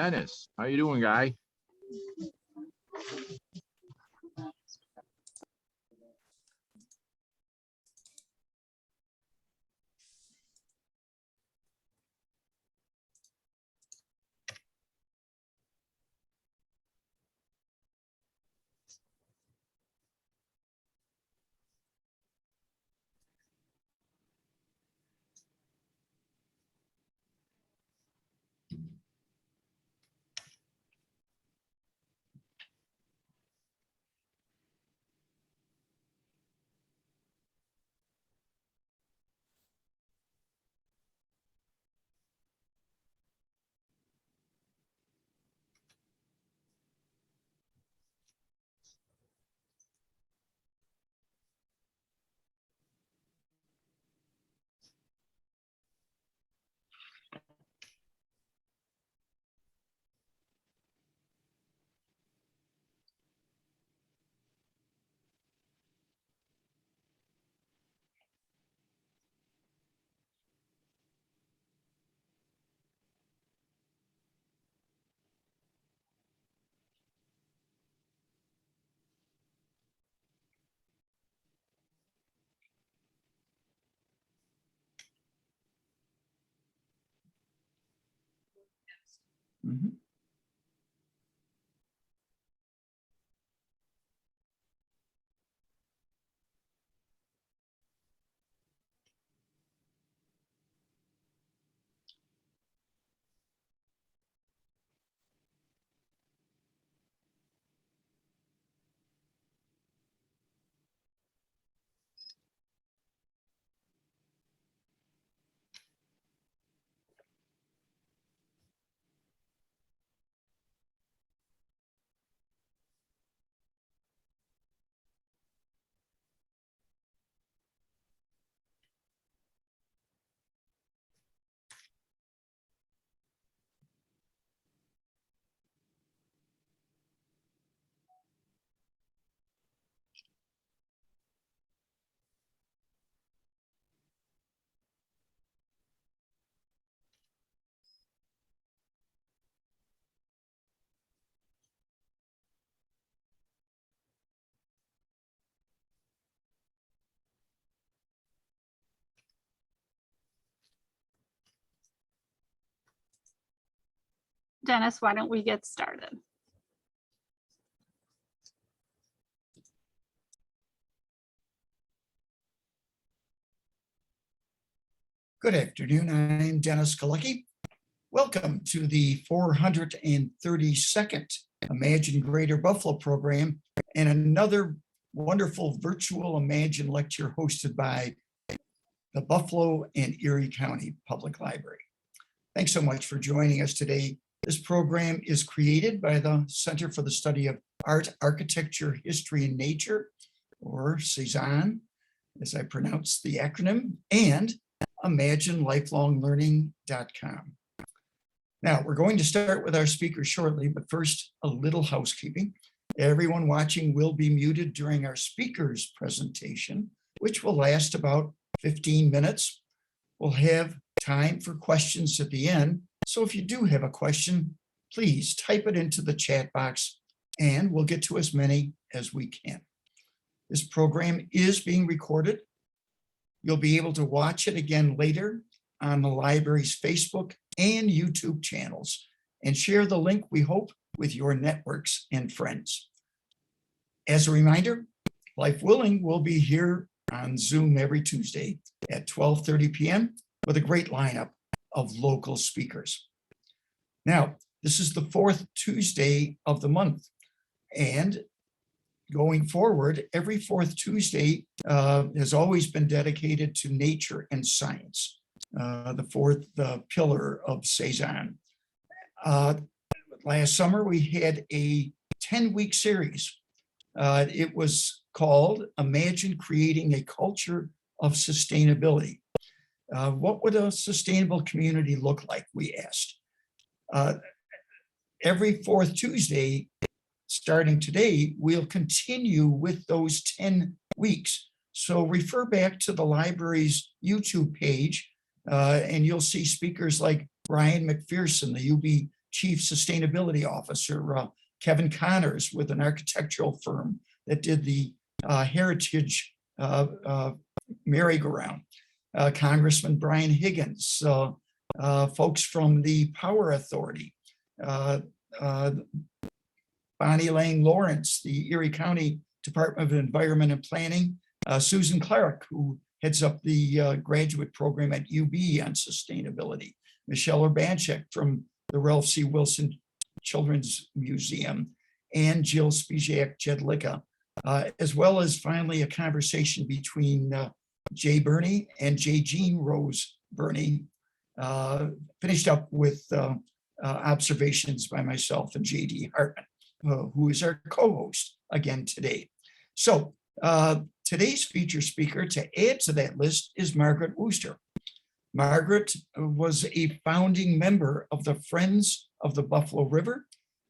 Dennis. How you doing, guy? Mm-hmm. Dennis, why don't we get started? Good afternoon. I'm Dennis Galecki. Welcome to the 432nd Imagine Greater Buffalo program and another wonderful virtual Imagine lecture hosted by the Buffalo and Erie County Public Library. Thanks so much for joining us today. This program is created by the Center for the Study of Art, Architecture, History, and Nature, or C-SAAHN, as I pronounce the acronym, and ImagineLifelongLearning.com. Now, we're going to start with our speakers shortly, but first, a little housekeeping. Everyone watching will be muted during our speakers presentation, which will last about 15 minutes. We'll have time for questions at the end. So if you do have a question, please type it into the chat box and we'll get to as many as we can. This program is being recorded. You'll be able to watch it again later on the library's Facebook and YouTube channels and share the link, we hope, with your networks and friends. As a reminder, Life Willing will be here on Zoom every Tuesday at 12:30 p.m. with a great lineup of local speakers. Now, this is the fourth Tuesday of the month, and going forward, every fourth Tuesday has always been dedicated to nature and science, the fourth pillar of C-SAAHN. Last summer, we had a 10-week series. It was called Imagine Creating a Culture of Sustainability. What would a sustainable community look like, we asked. Every fourth Tuesday, starting today, we'll continue with those 10 weeks. So refer back to the library's YouTube page and you'll see speakers like Brian McPherson, the UB Chief Sustainability Officer, Kevin Connors, with an architectural firm that did the Heritage merry-go-round, Congressman Brian Higgins, folks from the Power Authority, Bonnie Lang Lawrence, the Erie County Department of Environment and Planning, Susan Clark, who heads up the graduate program at UB on sustainability, Michelle Urbanchik from the Ralph C. Wilson Children's Museum, and Jill Spiziak-Jedlicka, as well as finally a conversation between Jay Burney and Jay Jean Rose Burney, finished up with observations by myself and J.D. Hartman, who is our co-host again today. So today's feature speaker to add to that list is Margaret Wooster. Margaret was a founding member of the Friends of the Buffalo River,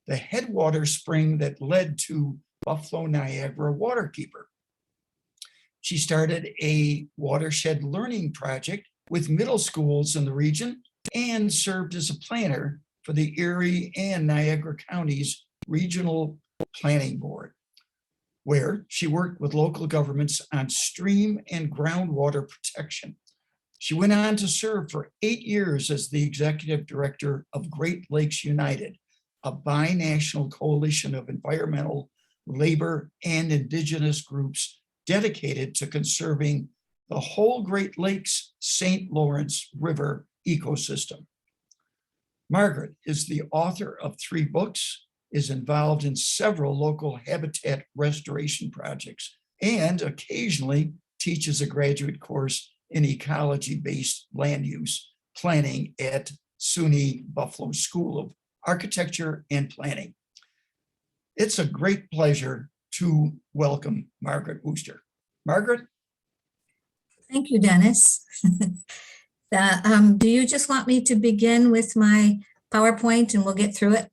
the headwater spring that led to Buffalo Niagara Waterkeeper. She started a watershed learning project with middle schools in the region and served as a planner for the Erie and Niagara Counties Regional Planning Board, where she worked with local governments on stream and groundwater protection. She went on to serve for 8 years as the executive director of Great Lakes United, a binational coalition of environmental, labor, and indigenous groups dedicated to conserving the whole Great Lakes St. Lawrence River ecosystem. Margaret is the author of 3 books, is involved in several local habitat restoration projects, and occasionally teaches a graduate course in ecology-based land use planning at SUNY Buffalo School of Architecture and Planning. It's a great pleasure to welcome Margaret Wooster. Margaret? Thank you, Dennis. Do you just want me to begin with my PowerPoint and we'll get through it?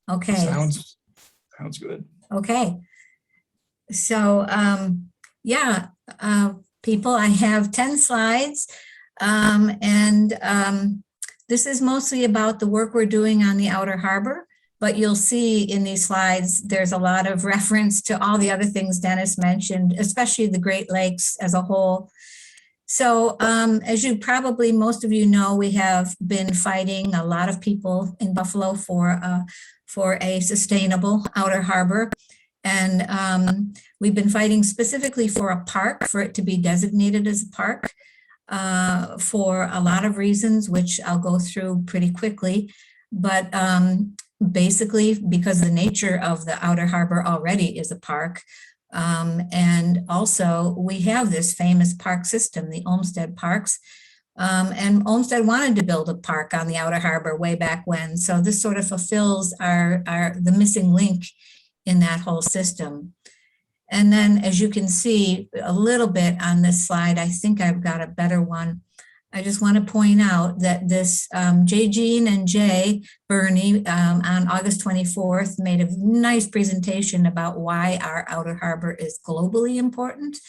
Okay. Sounds good. Okay. So, people, I have 10 slides, this is mostly about the work we're doing on the Outer Harbor, but you'll see in these slides, there's a lot of reference to all the other things Dennis mentioned, especially the Great Lakes as a whole. So as you probably, most of you know, we have been fighting, a lot of people in Buffalo, for a sustainable Outer Harbor. And we've been fighting specifically for a park, for it to be designated as a park, for a lot of reasons, which I'll go through pretty quickly. But basically, because the nature of the Outer Harbor already is a park. And also, we have this famous park system, the Olmsted Parks. And Olmsted wanted to build a park on the Outer Harbor way back when. So this sort of fulfills the missing link in that whole system. And then, as you can see a little bit on this slide, I think I've got a better one. I just want to point out that this Jay Jean and Jay Burney on August 24th made a nice presentation about why our Outer Harbor is globally important.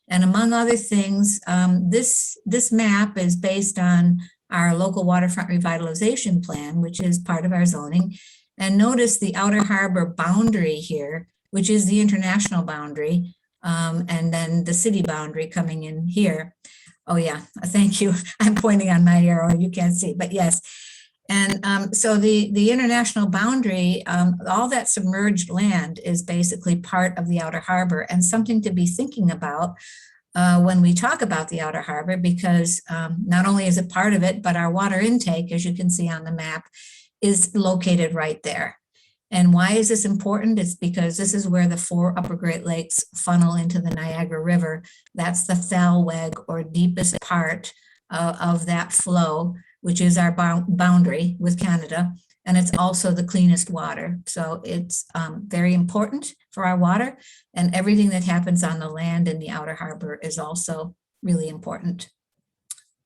And among other things, this map is based on our local waterfront revitalization plan, which is part of our zoning. And notice the Outer Harbor boundary here, which is the international boundary, and then the city boundary coming in here. Oh yeah, thank you. I'm pointing on my arrow, you can't see, but yes. And so the international boundary, all that submerged land is basically part of the Outer Harbor, and something to be thinking about when we talk about the Outer Harbor, because not only is it part of it, but our water intake, as you can see on the map, is located right there. And why is this important? It's because this is where the 4 upper Great Lakes funnel into the Niagara River. That's the Thalweg, or deepest part of that flow, which is our boundary with Canada. And it's also the cleanest water. So it's very important for our water, and everything that happens on the land in the Outer Harbor is also really important.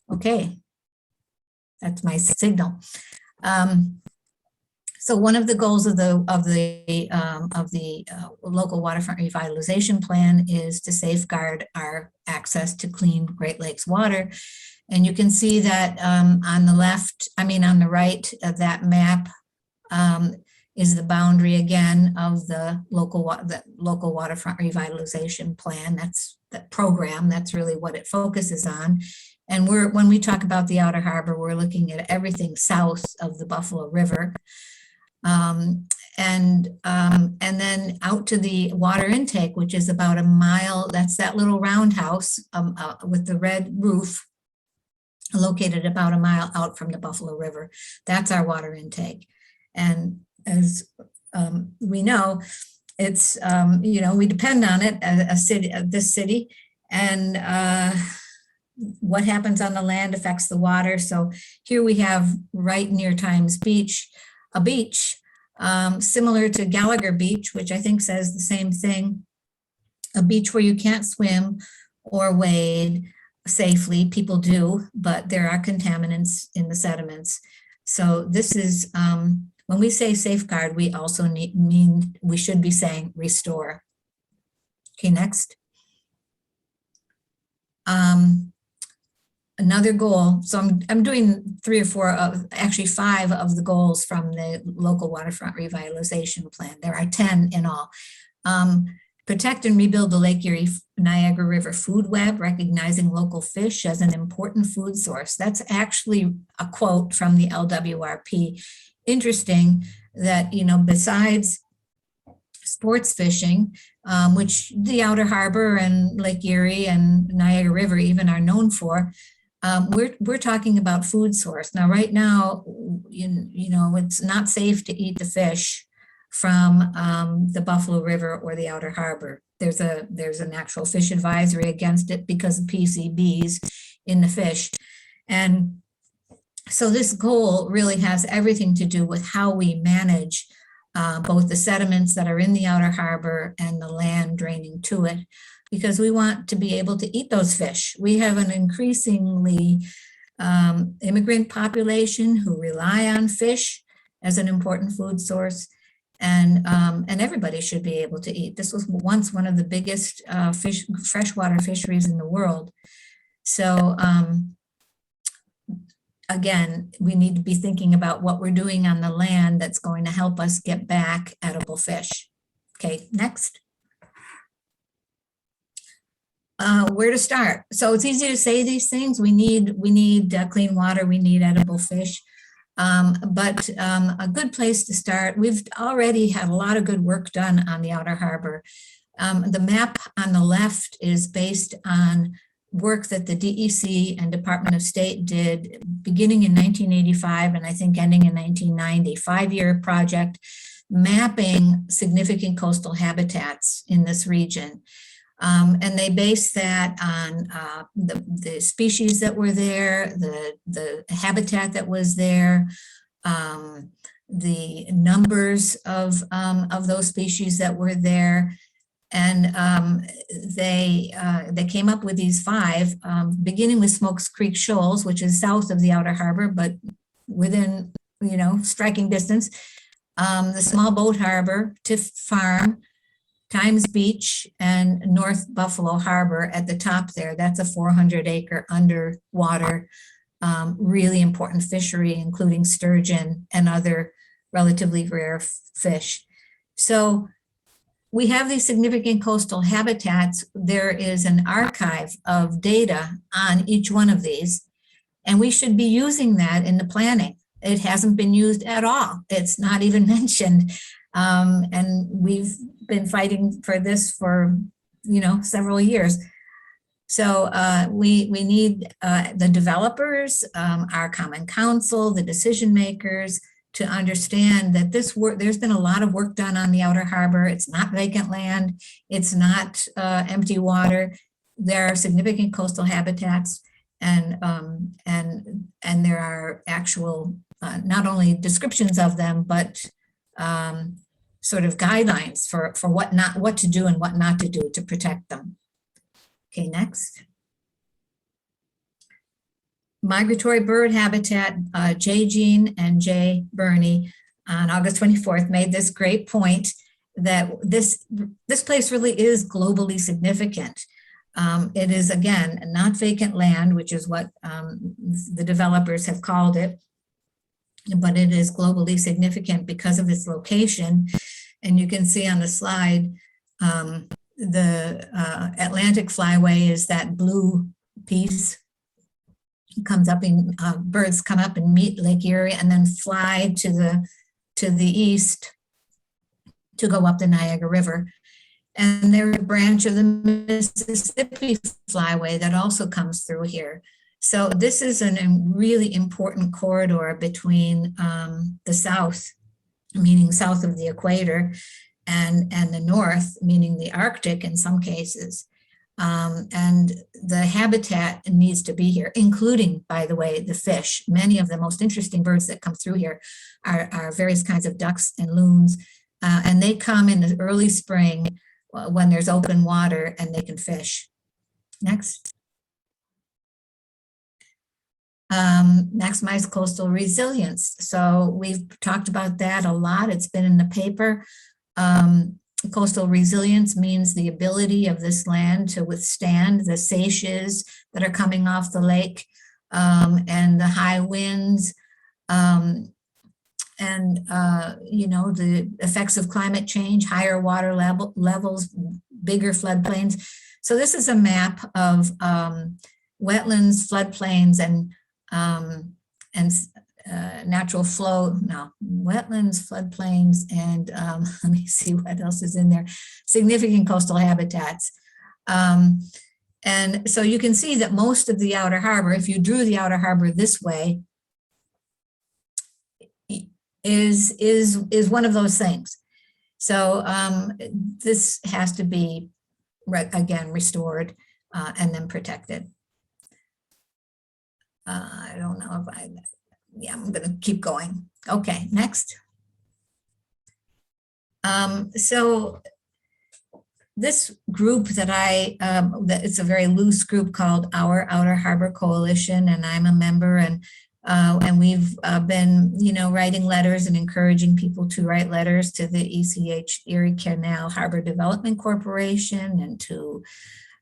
Okay, that's my signal. So one of the goals of the local waterfront revitalization plan is to safeguard our access to clean Great Lakes water. And you can see that on the right of that map, is the boundary again of the local waterfront revitalization plan. That's the program. That's really what it focuses on. And when we talk about the Outer Harbor, we're looking at everything south of the Buffalo River. And then out to the water intake, which is about a mile. That's that little roundhouse with the red roof, located about a mile out from the Buffalo River. That's our water intake. And as we know, it's, we depend on it as this city, and what happens on the land affects the water. So here we have right near Times Beach, a beach similar to Gallagher Beach, which I think says the same thing, a beach where you can't swim or wade safely. People do, but there are contaminants in the sediments. So this is, when we say safeguard, we also mean we should be saying restore. Okay, next. Another goal, so I'm doing 3 or 4 of, actually 5 of the goals from the local waterfront revitalization plan. There are 10 in all. Protect and rebuild the Lake Erie Niagara River food web, recognizing local fish as an important food source. That's actually a quote from the LWRP. Interesting that, besides sports fishing, which the Outer Harbor and Lake Erie and Niagara River even are known for, we're talking about food source. Now, right now, it's not safe to eat the fish from the Buffalo River or the Outer Harbor. There's an actual fish advisory against it because of PCBs in the fish. And so this goal really has everything to do with how we manage both the sediments that are in the Outer Harbor and the land draining to it, because we want to be able to eat those fish. We have an increasingly immigrant population who rely on fish as an important food source, and everybody should be able to eat. This was once one of the biggest freshwater fisheries in the world. So again, we need to be thinking about what we're doing on the land that's going to help us get back edible fish. Okay, next. Where to start? So it's easy to say these things. We need clean water. We need edible fish. But a good place to start, we've already had a lot of good work done on the Outer Harbor. The map on the left is based on work that the DEC and Department of State did beginning in 1985 and I think ending in 1990, 5-year project mapping significant coastal habitats in this region. And they based that on the species that were there, the habitat that was there, the numbers of those species that were there. And they came up with these 5, beginning with Smokes Creek Shoals, which is south of the Outer Harbor, but within, striking distance. The Small Boat Harbor, Tiff Farm, Times Beach, and North Buffalo Harbor at the top there. That's a 400-acre underwater, really important fishery, including sturgeon and other relatively rare fish. So we have these significant coastal habitats. There is an archive of data on each one of these, and we should be using that in the planning. It hasn't been used at all. It's not even mentioned. And we've been fighting for this for, several years. So we need the developers, our Common Council, the decision makers, to understand that this work, there's been a lot of work done on the Outer Harbor. It's not vacant land. It's not empty water. There are significant coastal habitats, and there are actual not only descriptions of them, but sort of guidelines for what to do and what not to do to protect them. Okay, next. Migratory bird habitat, Jay Jean and Jay Burney on August 24th made this great point that this place really is globally significant. It is, again, not vacant land, which is what the developers have called it. but it is globally significant because of its location. And you can see on the slide, the Atlantic flyway is that blue piece. It comes up in, birds come up and meet Lake Erie and then fly to the east to go up the Niagara River. And there's a branch of the Mississippi flyway that also comes through here. So this is a really important corridor between the south, meaning south of the equator, and the north, meaning the Arctic in some cases. And the habitat needs to be here, including, by the way, the fish. Many of the most interesting birds that come through here are various kinds of ducks and loons, and they come in the early spring when there's open water and they can fish. Next. Maximize coastal resilience. So we've talked about that a lot. It's been in the paper. Coastal resilience means the ability of this land to withstand the seiches that are coming off the lake, and the high winds, you know, the effects of climate change, higher water levels, bigger floodplains. So this is a map of wetlands, floodplains, and natural flow, no, wetlands, floodplains, and let me see what else is in there, significant coastal habitats. And so you can see that most of the outer harbor, if you drew the outer harbor this way, is one of those things. So this has to be, again, restored and then protected. I don't know if yeah, I'm going to keep going. Okay, next. So this group that that it's a very loose group called Our Outer Harbor Coalition, and I'm a member, and we've been, you know, writing letters and encouraging people to write letters to the ECH Erie Canal Harbor Development Corporation and to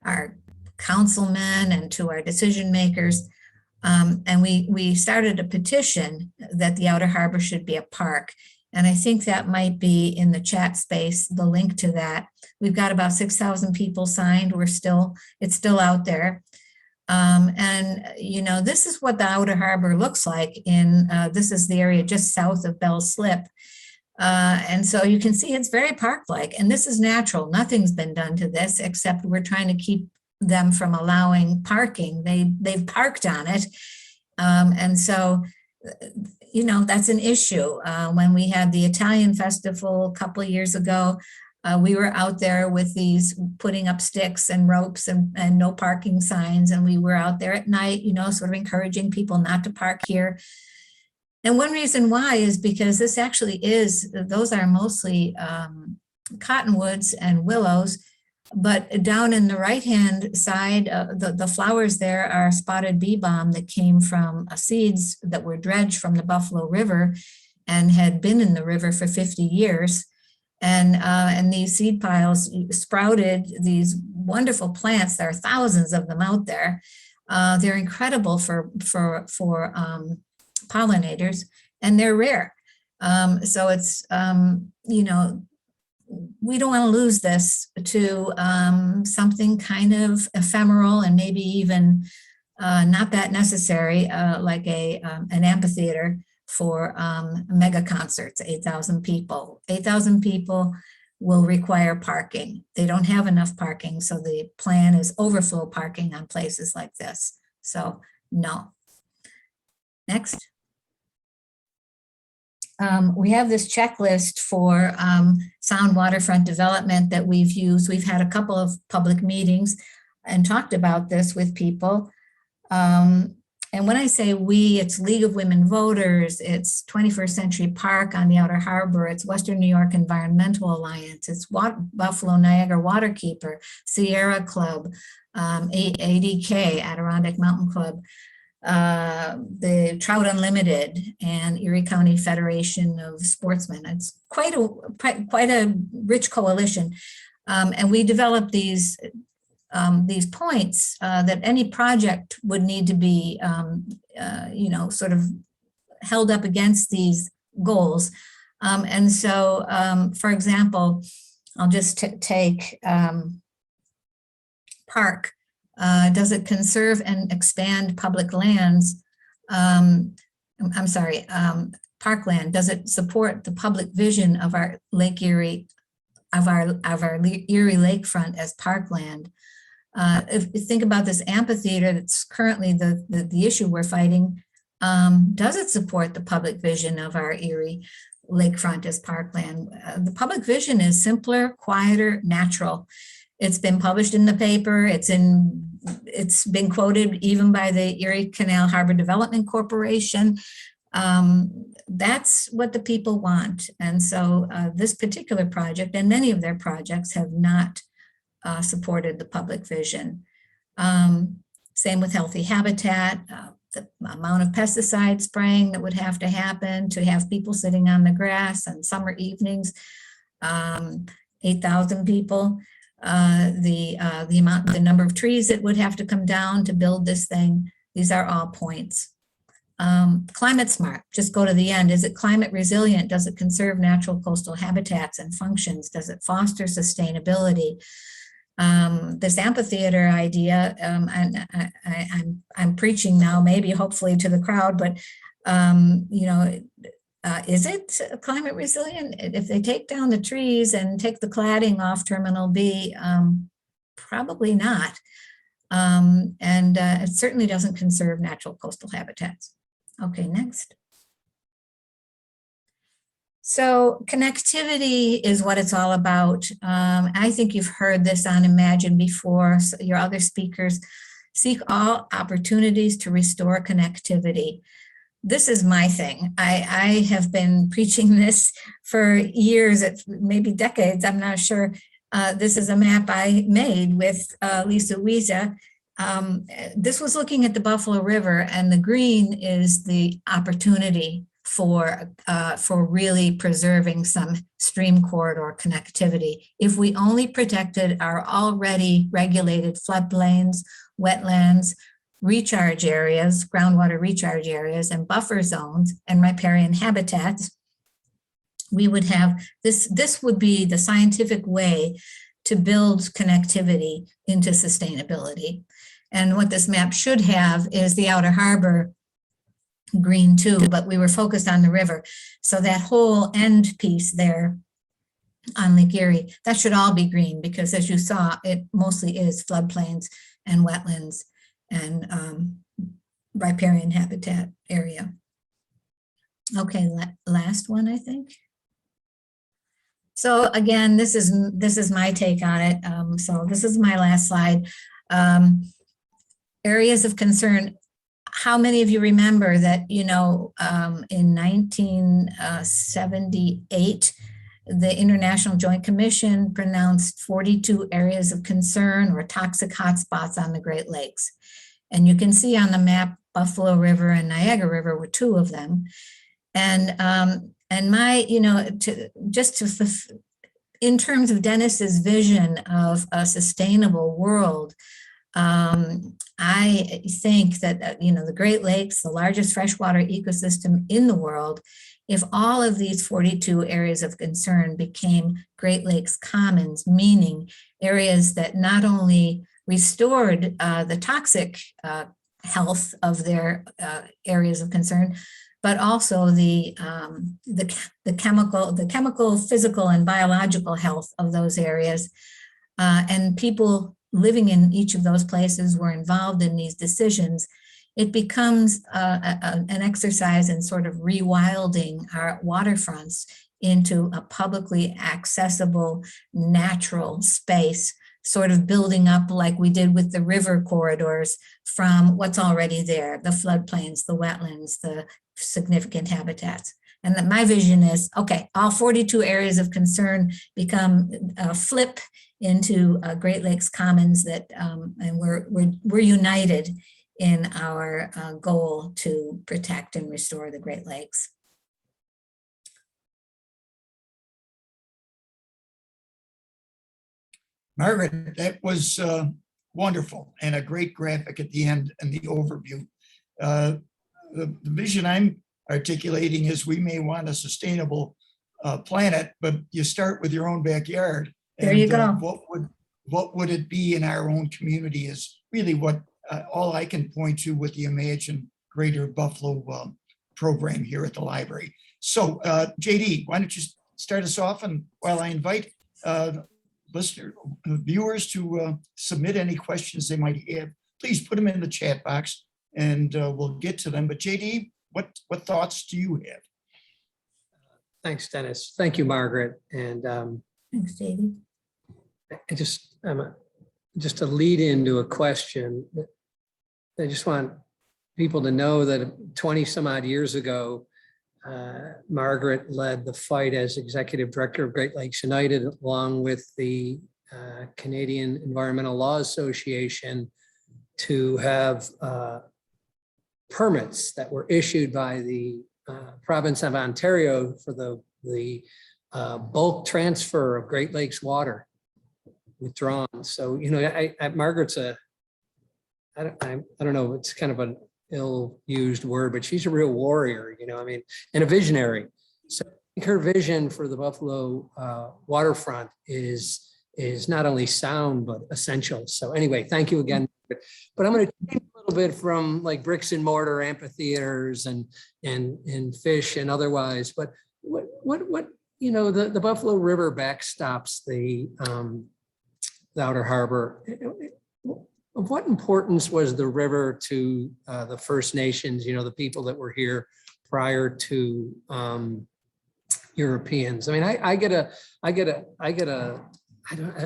our councilmen and to our decision makers. And we started a petition that the outer harbor should be a park. And I think that might be in the chat space, the link to that. We've got about 6,000 people signed. It's still out there. And, you know, this is what the outer harbor looks like this is the area just south of Bell's Slip. And so you can see it's very park-like, and this is natural. Nothing's been done to this except we're trying to keep them from allowing parking. They've parked on it. And so, you know, that's an issue. When we had the Italian festival a couple of years ago, we were out there with these, putting up sticks and ropes and no parking signs. And we were out there at night, you know, sort of encouraging people not to park here. And one reason why is because this actually those are mostly cottonwoods and willows. But down in the right-hand side, the flowers there are spotted bee balm that came from seeds that were dredged from the Buffalo River and had been in the river for 50 years. And these seed piles sprouted these wonderful plants. There are thousands of them out there. They're incredible for pollinators, and they're rare. So it's, you know, we don't want to lose this to something kind of ephemeral and maybe even not that necessary, like an amphitheater for mega concerts, 8,000 people. 8,000 people will require parking. They don't have enough parking, so the plan is overflow parking on places like this. So no. Next. We have this checklist for sound waterfront development that we've used. We've had a couple of public meetings and talked about this with people. And when I say we, it's League of Women Voters, it's 21st Century Park on the Outer Harbor, it's Western New York Environmental Alliance, it's Buffalo Niagara Waterkeeper, Sierra Club, ADK, Adirondack Mountain Club, the Trout Unlimited, and Erie County Federation of Sportsmen. It's quite a rich coalition. And we developed these points that any project would need to be, you know, sort of held up against these goals. And so, for example, I'll just take park. Does it conserve and expand public lands? I'm sorry, parkland. Does it support the public vision of our Lake Erie, of our Erie lakefront as parkland? If you think about this amphitheater that's currently the issue we're fighting, does it support the public vision of our Erie lakefront as parkland? The public vision is simpler, quieter, natural. It's been published in the paper. It's been quoted even by the Erie Canal Harbor Development Corporation. That's what the people want. And so this particular project and many of their projects have not supported the public vision. Same with healthy habitat, the amount of pesticide spraying that would have to happen to have people sitting on the grass on summer evenings, 8,000 people. The number of trees that would have to come down to build this thing. These are all points. Climate smart, just go to the end. Is it climate resilient? Does it conserve natural coastal habitats and functions? Does it foster sustainability? This amphitheater idea, and I'm preaching now, maybe hopefully to the crowd, but you know, is it climate resilient? If they take down the trees and take the cladding off Terminal B, probably not. It certainly doesn't conserve natural coastal habitats. Okay, next. So connectivity is what it's all about. I think you've heard this on Imagine before. So your other speakers seek all opportunities to restore connectivity. This is my thing. I have been preaching this for years, maybe decades, I'm not sure. This is a map I made with Lisa Wiesa. This was looking at the Buffalo River, and the green is the opportunity for really preserving some stream corridor connectivity. If we only protected our already regulated floodplains, wetlands, recharge areas, groundwater recharge areas, and buffer zones and riparian habitats, we would have this would be the scientific way to build connectivity into sustainability. And what this map should have is the outer harbor green too, but we were focused on the river. So that whole end piece there on Lake Erie, that should all be green, because as you saw, it mostly is floodplains and wetlands and riparian habitat area. Okay, last one, I think. So again, this is my take on it. So this is my last slide. Areas of concern. How many of you remember that, you know, in 1978, the International Joint Commission pronounced 42 areas of concern or toxic hotspots on the Great Lakes. And you can see on the map, Buffalo River and Niagara River were two of them. And my, you know, in terms of Dennis's vision of a sustainable world, I think that, you know, the Great Lakes, the largest freshwater ecosystem in the world, if all of these 42 areas of concern became Great Lakes commons, meaning areas that not only restored the toxic health of their areas of concern, but also the chemical, physical, and biological health of those areas, and people living in each of those places were involved in these decisions, it becomes an exercise in sort of rewilding our waterfronts into a publicly accessible, natural space, sort of building up like we did with the river corridors from what's already there, the floodplains, the wetlands, the significant habitats. And that my vision is, okay, all 42 areas of concern become flip into Great Lakes Commons that, and we're united in our goal to protect and restore the Great Lakes. Margaret, that was wonderful and a great graphic at the end and the overview. The vision I'm articulating is we may want a sustainable planet, but you start with your own backyard. There you And, go. what would it be in our own community is really what all I can point to with the Imagine Greater Buffalo program here at the library. So JD, why don't you start us off, and while I invite viewers to submit any questions they might have, please put them in the chat box and we'll get to them. But JD, what thoughts do you have? Thanks, Dennis. Thank you, Margaret. And Thanks, JD. just to lead into a question, I just want people to know that 20 some odd years ago, Margaret led the fight as executive director of Great Lakes United, along with the Canadian Environmental Law Association, to have permits that were issued by the province of Ontario for the bulk transfer of Great Lakes water withdrawn. So, you know, Margaret's I don't know, it's kind of an ill-used word, but she's a real warrior, you know, I mean, and a visionary. So I think her vision for the Buffalo waterfront is not only sound, but essential. So anyway, thank you again. But I'm going to change a little bit from like bricks and mortar amphitheaters and fish and otherwise. But what you know, the Buffalo River backstops the Outer Harbor. Of what importance was the river to the First Nations, you know, the people that were here prior to Europeans? I mean, I get a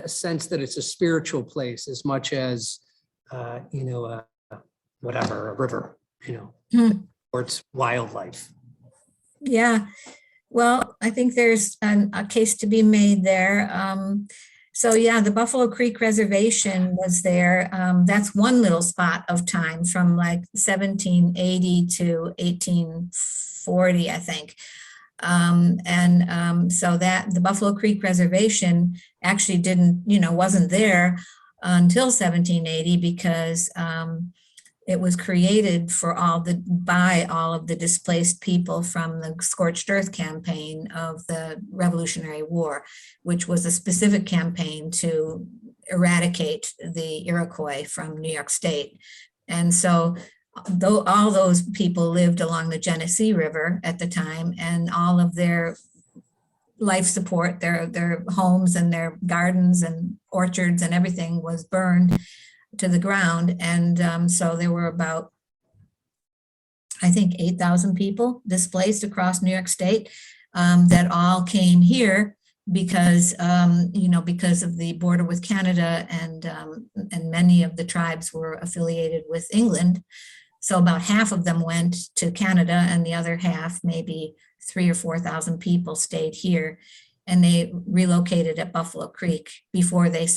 sense that it's a spiritual place as much as, you know, whatever, a river, you know, or it's wildlife. Yeah, well, I think there's a case to be made there. So yeah, the Buffalo Creek Reservation was there. That's one little spot of time from like 1780 to 1840, I think. So that the Buffalo Creek Reservation actually wasn't there until 1780 because it was created by all of the displaced people from the Scorched Earth campaign of the Revolutionary War, which was a specific campaign to eradicate the Iroquois from New York State. And so though all those people lived along the Genesee River at the time, and all of their life support, their homes and their gardens and orchards and everything was burned to the ground. And so there were about, I think, 8,000 people displaced across New York State that all came here because, because of the border with Canada, and many of the tribes were affiliated with England. So about half of them went to Canada, and the other half, maybe 3,000 or 4,000 people, stayed here, and they relocated at Buffalo Creek before they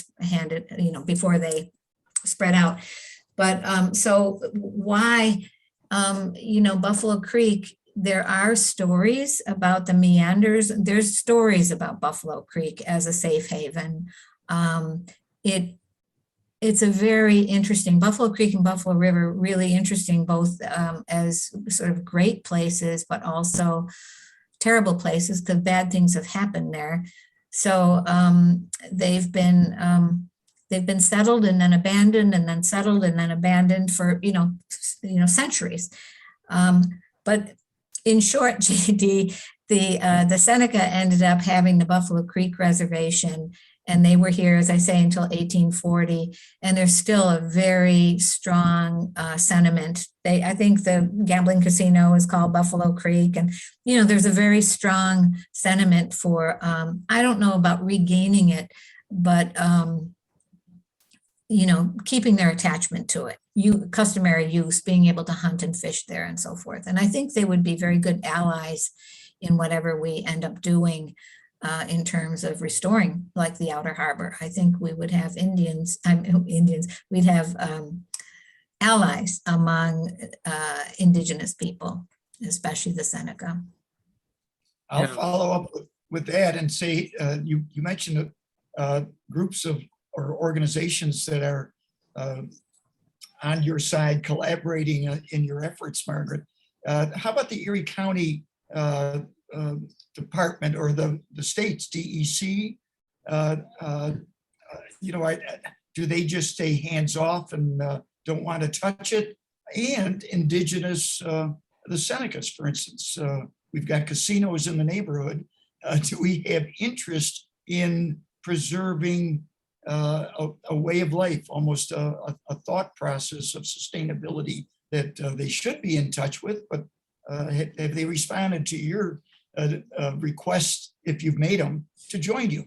before they spread out. But so why, Buffalo Creek, there are stories about the meanders. There's stories about Buffalo Creek as a safe haven. It's a very interesting, Buffalo Creek and Buffalo River, really interesting, both as sort of great places, but also terrible places because bad things have happened there. So they've been settled and then abandoned, and then settled and then abandoned for centuries. But in short, JD, the Seneca ended up having the Buffalo Creek Reservation, and they were here, as I say, until 1840. And there's still a very strong sentiment. I think the gambling casino is called Buffalo Creek, and there's a very strong sentiment for. I don't know about regaining it, but keeping their attachment to it, customary use, being able to hunt and fish there and so forth. And I think they would be very good allies in whatever we end up doing in terms of restoring, like the Outer Harbor. I think we would have we'd have allies among Indigenous people, especially the Seneca. I'll follow up with that and say, you mentioned groups of or organizations that are on your side collaborating in your efforts, Margaret. How about the Erie County Department or the state's DEC? You know, do they just stay hands off and don't want to touch it? And indigenous, the Senecas, for instance, we've got casinos in the neighborhood. Do we have interest in preserving a way of life, almost a thought process of sustainability that they should be in touch with? But have they responded to your requests, if you've made them, to join you?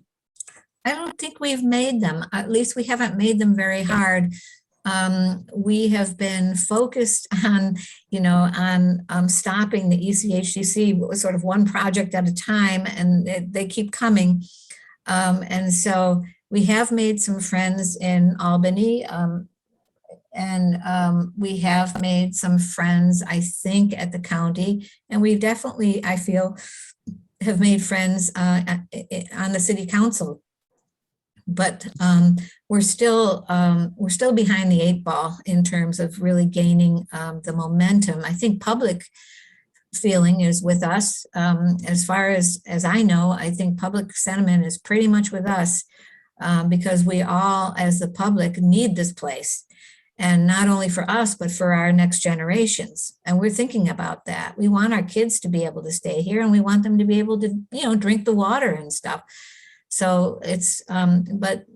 I don't think we've made them. At least we haven't made them very hard. We have been focused on, you know, on stopping the ECHDC, sort of one project at a time, and they keep coming. And so we have made some friends in Albany, and we have made some friends, I think, at the county, and we definitely, I feel, have made friends on the city council. But we're still behind the 8 ball in terms of really gaining the momentum. I think public feeling is with us. As far as I know, I think public sentiment is pretty much with us because we all, as the public, need this place. And not only for us, but for our next generations. And we're thinking about that. We want our kids to be able to stay here, and we want them to be able to, you know, drink the water and stuff. So it's, but,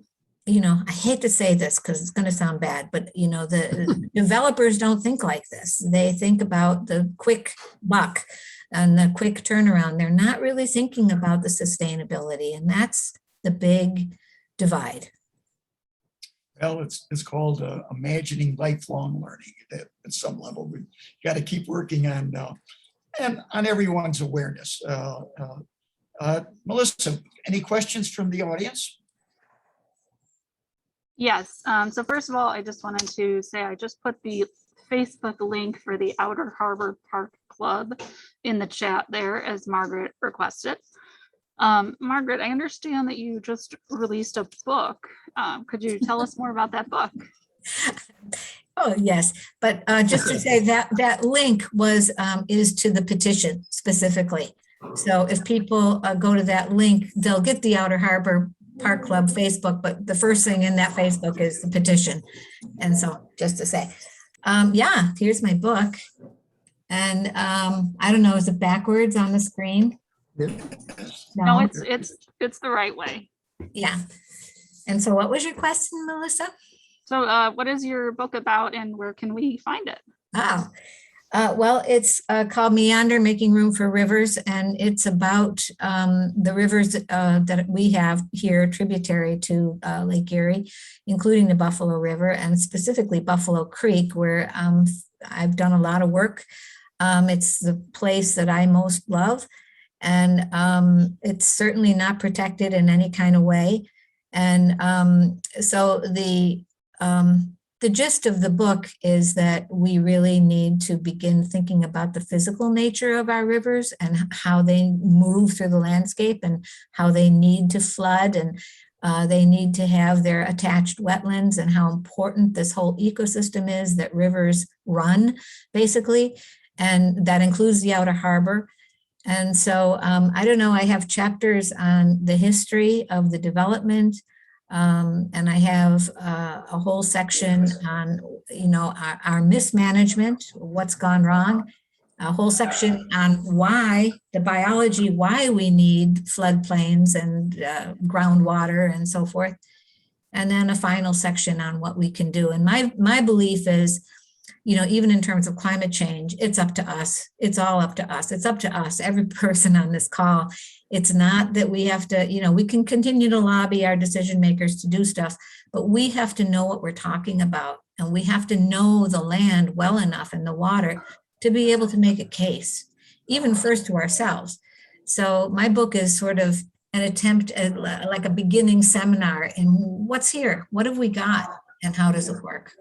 you know, I hate to say this because it's going to sound bad, but, you know, the developers don't think like this. They think about the quick buck and the quick turnaround. They're not really thinking about the sustainability, and that's the big divide. Well, it's called imagining lifelong learning at some level. We've got to keep working on and on everyone's awareness. Melissa, any questions from the audience? Yes. So first of all, I just wanted to say I just put the Facebook link for the Outer Harbor Park Club in the chat there, as Margaret requested. Margaret, I understand that you just released a book. Could you tell us more about that book? Oh, yes. But just to say that link is to the petition specifically. So if people go to that link, they'll get the Outer Harbor Park Club Facebook, but the first thing in that Facebook is the petition. And so just to say, yeah, here's my book. And I don't know, is it backwards on the screen? No, it's the right way. Yeah. And so what was your question, Melissa? So what is your book about and where can we find it? Oh, well, it's called Meander, Making Room for Rivers, and it's about the rivers that we have here tributary to Lake Erie, including the Buffalo River and specifically Buffalo Creek, where I've done a lot of work. It's the place that I most love, and it's certainly not protected in any kind of way. And so the gist of the book is that we really need to begin thinking about the physical nature of our rivers and how they move through the landscape and how they need to flood and they need to have their attached wetlands and how important this whole ecosystem is that rivers run, basically. And that includes the Outer Harbor. And so I don't know, I have chapters on the history of the development. And I have a whole section on, you know, our mismanagement, what's gone wrong, a whole section on why, the biology, why we need floodplains and groundwater and so forth. And then a final section on what we can do. And my belief is, you know, even in terms of climate change, it's up to us. It's all up to us. It's up to us, every person on this call. It's not that we have to, you know, we can continue to lobby our decision makers to do stuff, but we have to know what we're talking about. And we have to know the land well enough and the water to be able to make a case, even first to ourselves. So my book is sort of an attempt at like a beginning seminar in what's here, what have we got, and how does it work?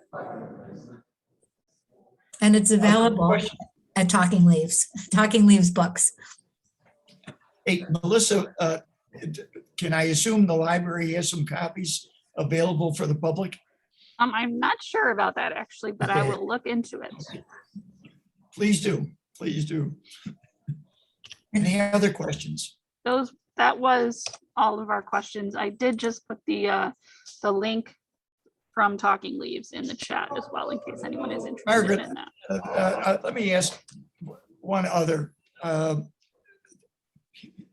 And it's available at Talking Leaves Books. Hey, Melissa, can I assume the library has some copies available for the public? I'm not sure about that actually, but I Okay. will look into it. Please do. Please do. Any other questions? That was all of our questions. I did just put the link from Talking Leaves in the chat as well, in case anyone is interested Margaret, in that. let me ask one other.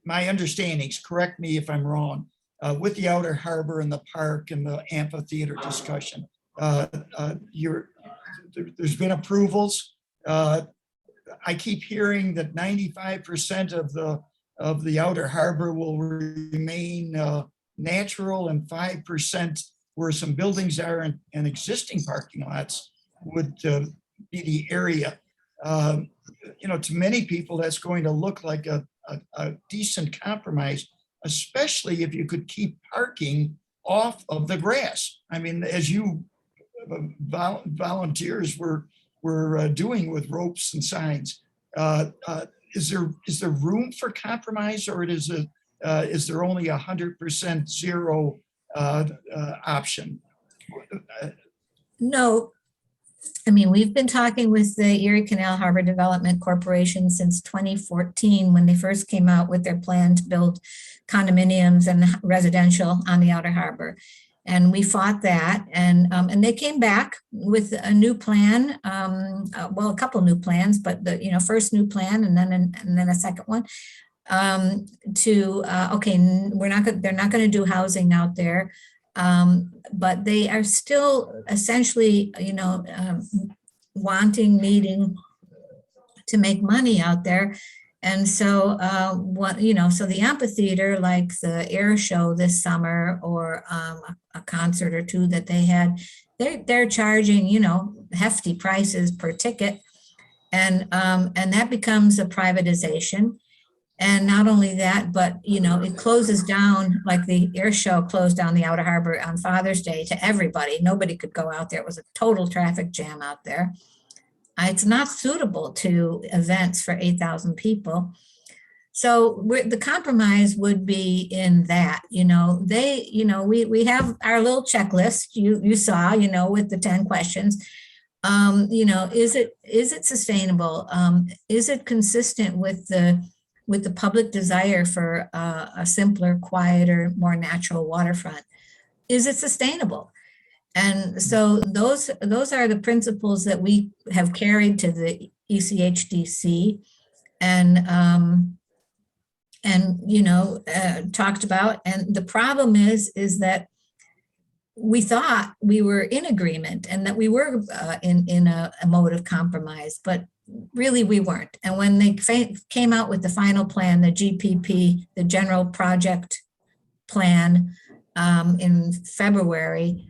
My understandings, correct me if I'm wrong, with the outer harbor and the park and the amphitheater discussion, there's been approvals. I keep hearing that 95% of the outer harbor will remain natural, and 5% where some buildings are and existing parking lots would be the area. You know, to many people, that's going to look like a decent compromise, especially if you could keep parking off of the grass. I mean, as you volunteers were doing with ropes and signs, is there room for compromise, or is there only 100% zero option? No, I mean, we've been talking with the Erie Canal Harbor Development Corporation since 2014, when they first came out with their plan to build condominiums and residential on the outer harbor. And we fought that, and they came back with a new plan, well, a couple new plans, but the first new plan and then a second one okay, they're not going to do housing out there. But they are still essentially, needing to make money out there. And so, so the amphitheater, like the air show this summer, or a concert or two that they had, they're charging, hefty prices per ticket. And that becomes a privatization. And not only that, but, it closes down, like the air show closed down the outer harbor on Father's Day to everybody. Nobody could go out there. It was a total traffic jam out there. It's not suitable to events for 8,000 people. So the compromise would be in that, we have our little checklist you saw, with the 10 questions. Is it sustainable? Is it consistent with the public desire for a simpler, quieter, more natural waterfront? Is it sustainable? And so those are the principles that we have carried to the ECHDC and talked about. And the problem is that we thought we were in agreement and that we were in a mode of compromise, but really we weren't. And when they came out with the final plan, the GPP, the general project plan, in February,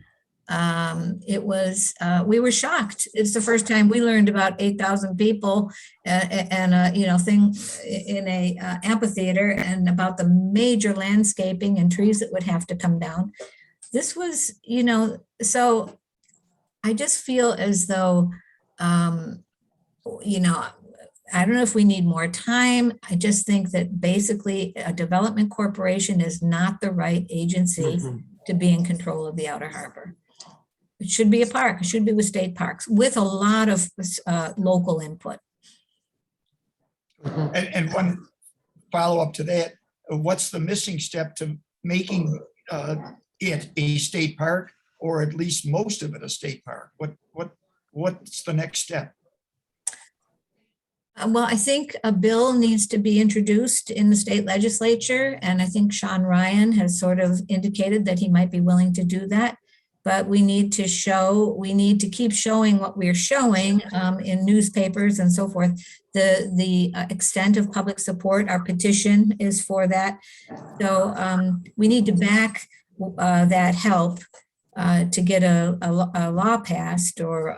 we were shocked. It's the first time we learned about 8,000 people and a thing in a amphitheater, and about the major landscaping and trees that would have to come down. This was, so I just feel as though, I don't know if we need more time. I just think that basically a development corporation is not the right agency to be in control of the outer harbor. It should be a park. It should be with state parks with a lot of local input. And one follow-up to that, what's the missing step to making it a state park, or at least most of it a state park? What's the next step? Well, I think a bill needs to be introduced in the state legislature, and I think Sean Ryan has sort of indicated that he might be willing to do that. But we need to keep showing what we're showing in newspapers and so forth. The extent of public support, our petition is for that. So we need to back that help to get a law passed, or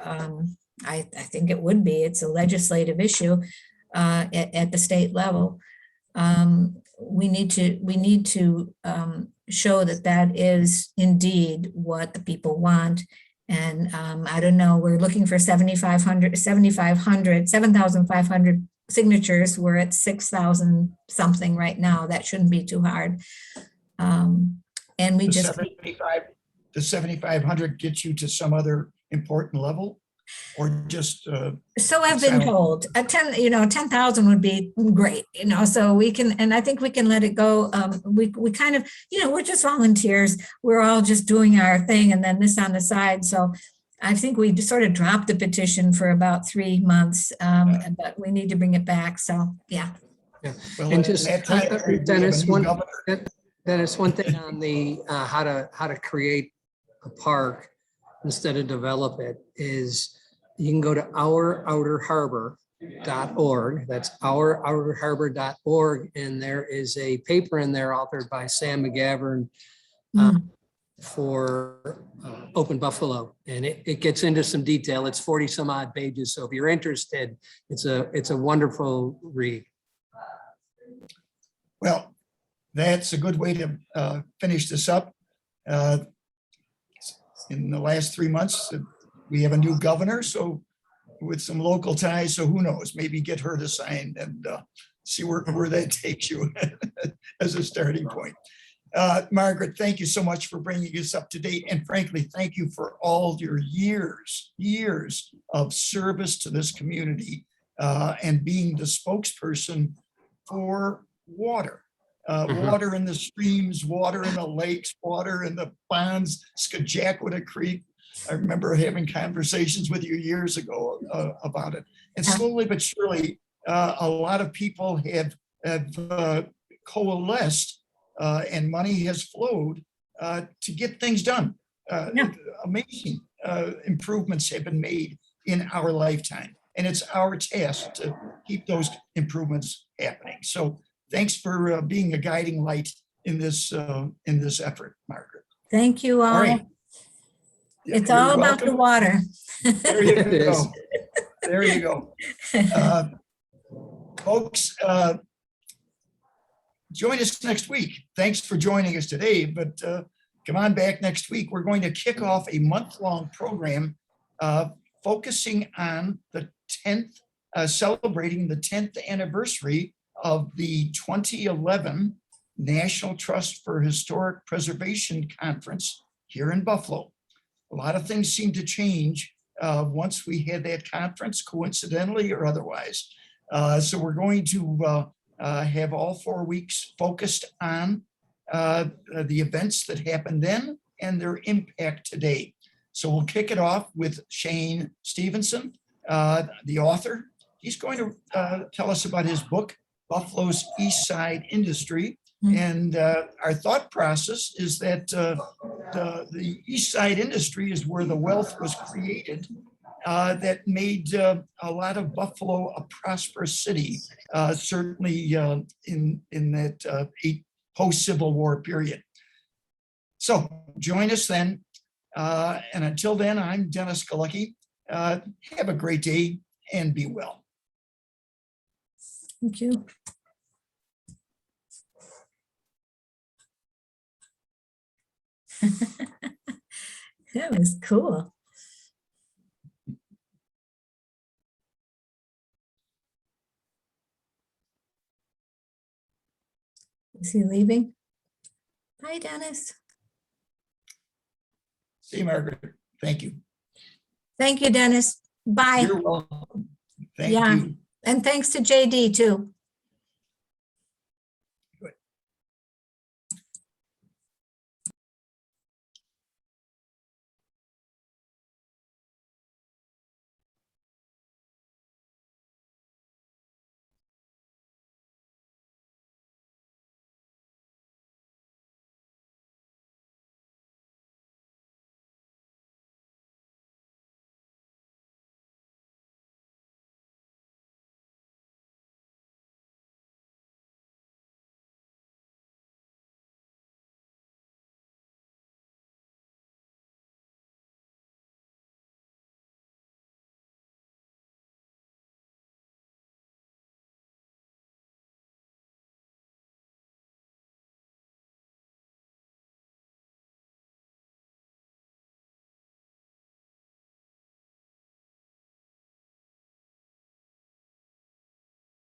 I think it would be. It's a legislative issue at the state level. We need to show that is indeed what the people want. And I don't know, we're looking for 7,500 signatures. We're at 6,000 something right now. That shouldn't be too hard. And we The 7,500 gets you to some other important level? or just, So I've been Sound- told, 10,000 would be great, so we can, and I think we can let it go. We kind of, we're just volunteers. We're all just doing our thing and then this on the side. So I think we just sort of dropped the petition for about 3 months, but we need to bring it back. So, yeah. well, And at just, that time, we have a Dennis, new governor. Dennis, one thing on the, how to create a park instead of develop it is you can go to ourouterharbor.org. That's ourouterharbor.org. And there is a paper in there authored by Sam McGavern for Open Buffalo. And it gets into some detail. It's 40 some odd pages. So if you're interested, it's a wonderful read. Well, that's a good way to finish this up. In the last 3 months, we have a new governor, so with some local ties, so who knows, maybe get her to sign and see where that takes you as a starting point. Margaret, thank you so much for bringing us up to date. And frankly, thank you for all your years of service to this community and being the spokesperson for water. Water in the streams, water in the lakes, water in the ponds, Skajakwita Creek. I remember having conversations with you years ago about it. And slowly but surely, a lot of people have coalesced and money has flowed to get things done. Amazing improvements have been made in our lifetime. And it's our task to keep those improvements happening. So thanks for being a guiding light in this effort, Margaret. Thank you all. All right. It's You're all about the welcome. water. There you It is. go. There you go. Folks, join us next week. Thanks for joining us today, but come on back next week. We're going to kick off a month-long program focusing on the 10th, celebrating the 10th anniversary of the 2011 National Trust for Historic Preservation Conference here in Buffalo. A lot of things seem to change once we had that conference, coincidentally or otherwise. So we're going to have all 4 weeks focused on the events that happened then and their impact today. So we'll kick it off with Shane Stevenson, the author. He's going to tell us about his book, Buffalo's East Side Industry. And our thought process is that the East Side industry is where the wealth was created that made a lot of Buffalo a prosperous city, certainly in that post-Civil War period. So join us then. And until then, I'm Dennis Galecki. Have a great day and be well. Thank you. That was cool. Is he leaving? Bye, Dennis. See you, Margaret. Thank you. Thank you, Dennis. Bye. You're welcome. Thank Yeah. you. And thanks to JD too.